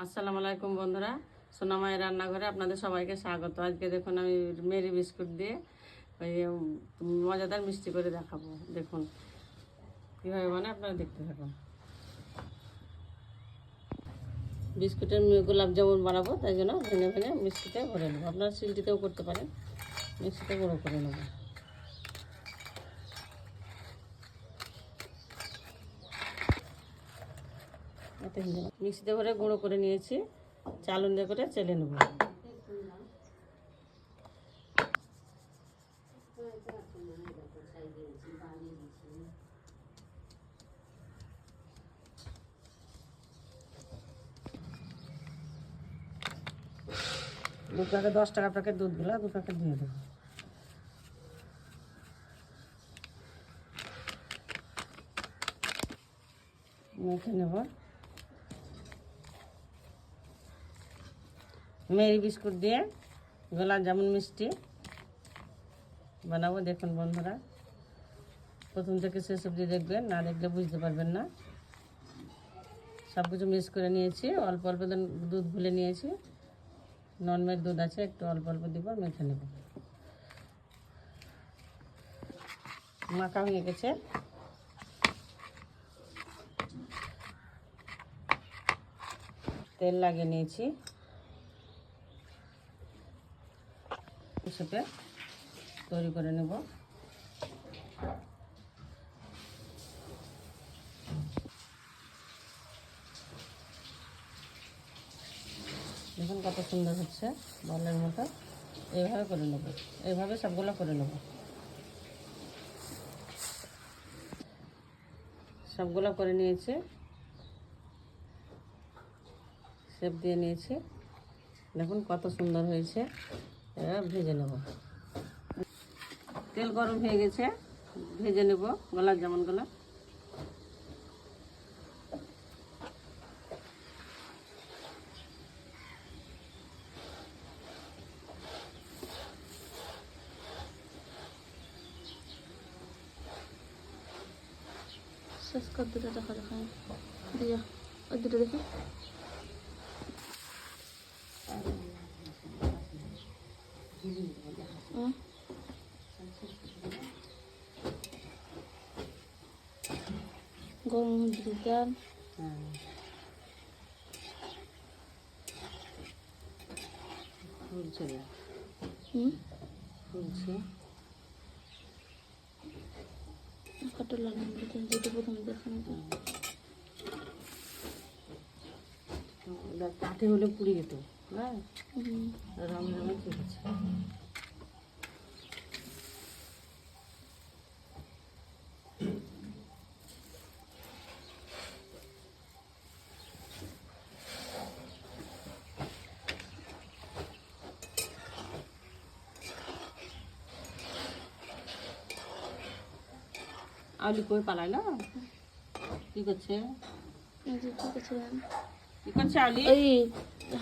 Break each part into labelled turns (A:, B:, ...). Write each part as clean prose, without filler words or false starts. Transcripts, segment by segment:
A: আসসালামু আলাইকুম বন্ধুরা, সোনামায়ের রান্নাঘরে আপনাদের সবাইকে স্বাগত। আজকে দেখুন আমি মেরি বিস্কুট দিয়ে ওই মজাদার মিষ্টি করে দেখাবো। দেখুন কীভাবে বানায়, আপনারা দেখতে থাকুন। বিস্কুটের গোলাপ জামুন বানাবো, তাই জন্য ভেঙে ভেঙে মিষ্টিতে ভরে নেবো। আপনারা সিলটিতেও করতে পারেন, মিক্সিতে গুঁড়ো করে নেবো। মিক্সিতে ভরে গুঁড়ো করে নিয়েছি, চালুন দিয়ে করে চেলে নেব। দু প্যাকেট 10 টাকা প্যাকেট দুধগুলো 2 প্যাকেট দিয়ে দেবো। মেখে নেব। মেরি বিস্কুট দিয়ে গোলাপ জামুন মিষ্টি বানাবো। দেখুন বন্ধুরা, প্রথম থেকে শেষ অবধি দেখবেন, না দেখলে বুঝতে পারবেন না। সব কিছু মিক্স করে নিয়েছি, অল্প অল্প দুধ গুলে নিয়েছি, নর্মাল দুধ আছে, একটু অল্প অল্প দিব, মেখে নেব। মাখা হয়ে গেছে। তেল লাগিয়ে নিয়েছি, সেটা তৈরি করে নেব। দেখুন কত সুন্দর হচ্ছে, বলের মতো। এইভাবে করে নেব, এইভাবে সবগুলো করে নেব। সবগুলো করে নিয়েছি, শেপ দিয়ে নিয়েছি। দেখুন কত সুন্দর হয়েছে। এবার ভেজে নেব। তেল গরম হয়ে গেছে, ভেজে নেব গোলাপ জামুনগুলো।
B: শেষ কর দুটো দেখা দেখায় দিয়া, ওই দুটো দেখি। গরম দিলাম।
A: ফুলছে ফুলছে।
B: কাটা লাগবে যেটা প্রথম দেখানো
A: কাঠে হলে পুড়ে যেত। হ্যাঁ, রং রঙে ঠিক আছে। আলু কই পালাইল, কি করছে? কি করছে আলি?
B: ওই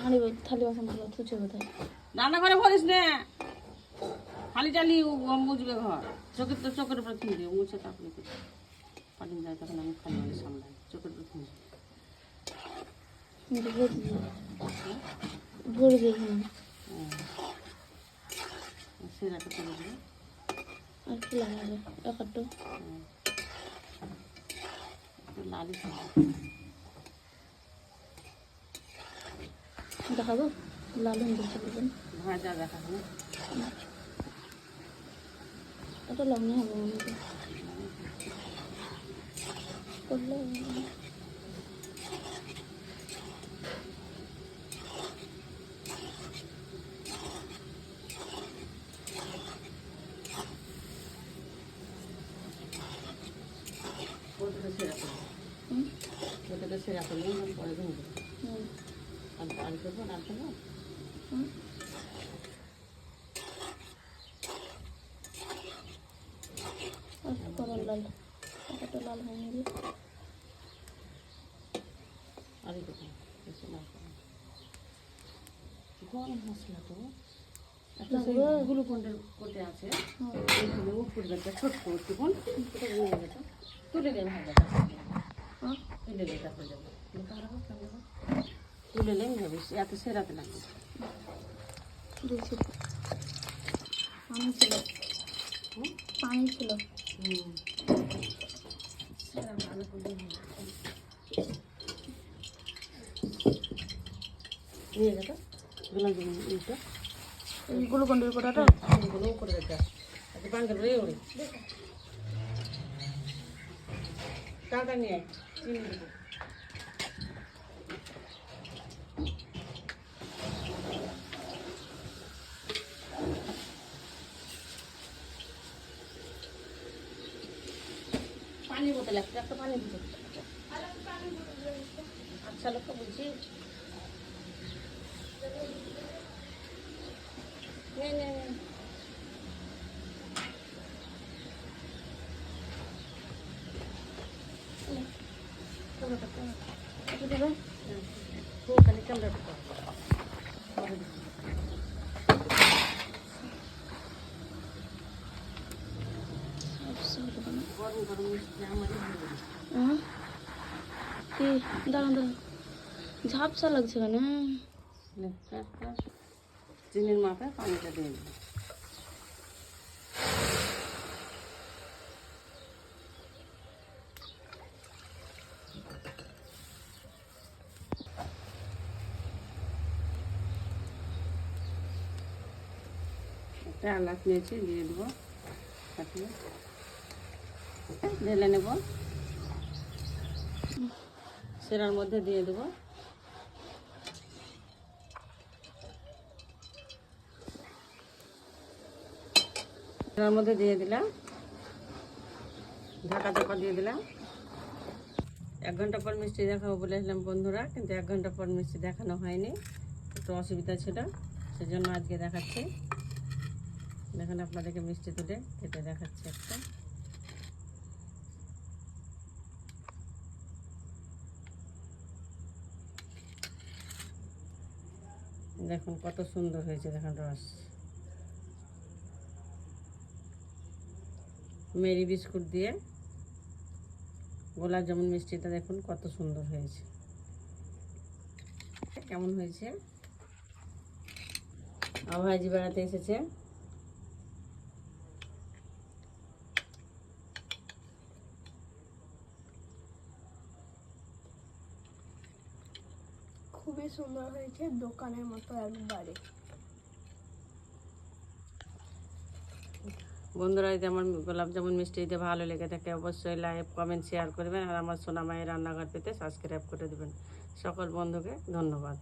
B: হাঁড়ি থালি বাসন থুচে বোধহয়।
A: রান্না করে ভরিস না, খালি চালি মুছবে ঘর। চোখের উপরে থুই দিয়ে মুছে তারপরে পানি যায়, তখন আমি খালি বাড়ি সামলাই। চোখের উপরে থুই
B: ভরে দিয়ে
A: সেরাটা করে দেবে।
B: আর কি লাগাবে একটা
A: লালি
B: দেখাবো। লাল হয়ে
A: ভাজা দেখাবো।
B: এটা লগ্নে হবে মনে করলে।
A: ওটাকে সেরা করলে পরে ধুবো। আর করবো না, করবো
B: লাল একটা লাল হয়ে গেলে
A: আর গরম মশলা তো একটা গ্লুকন্ডের কোটে আছে, উপরে একটা ছোট্ট গ্লুকন তুলে দেবে, ভাজা তুলে দেবে, তারপরে যাবো। তুলে লেগে যাবে, এত সেরাতে লাগবে।
B: দেখছি পানি ছিল, পানি ছিল।
A: সেরা ভালো করে নিয়ে যেটা গোলাপ জামুন এইটা
B: এই গ্লুকন্ডির কোটাটা
A: এগুলো করে রেখে আচ্ছা বাঙ্গের রে ওরে টাকা নিয়ে চিনি দেবো। পানি বোতল একটা পানি বোতল। আচ্ছা লোক বুঝছি নে নে নে খালি ক্যামেরা গরম গরম মিষ্টি আমার
B: কি দাঁড়ান দাঁড়ান, ঝাপসা লাগছে কেন?
A: চিনির মাথায় পানিটা দিয়ে দিই। একটা এলাচ নিয়েছি দিয়ে দেবো, কাটিয়ে ঢেলে নেব, সেরার মধ্যে দিয়ে দেবো। সেরার মধ্যে দিয়ে দিলাম, ঢাকা চাপা দিয়ে দিলাম। 1 ঘন্টা পর মিষ্টি দেখাবো বলেছিলাম বন্ধুরা, কিন্তু 1 ঘন্টা পর মিষ্টি দেখানো হয়নি, একটু অসুবিধা ছিল, সেজন্য আজকে দেখাচ্ছি। দেখুন আপনাদেরকে মিষ্টি তুলে কেটে দেখাচ্ছি একটা। দেখুন কত সুন্দর হয়েছে, দেখুন রস। মেরি বিস্কুট দিয়ে গোলাপ জামুন মিষ্টিটা দেখুন কত সুন্দর হয়েছে। কেমন হয়েছে? আভাইজি বেড়াতে এসেছে,
B: খুবই সুন্দর হয়েছে, দোকানের মতো একবারে।
A: বন্ধুরা যদি আমার গোলাপ জামুন মিষ্টি যদি ভালো লেগে থাকে অবশ্যই লাইক কমেন্ট শেয়ার করবেন, আর আমার সোনা মায়ের রান্নাঘর পেতে সাবস্ক্রাইব করে দেবেন। সকল বন্ধুকে ধন্যবাদ।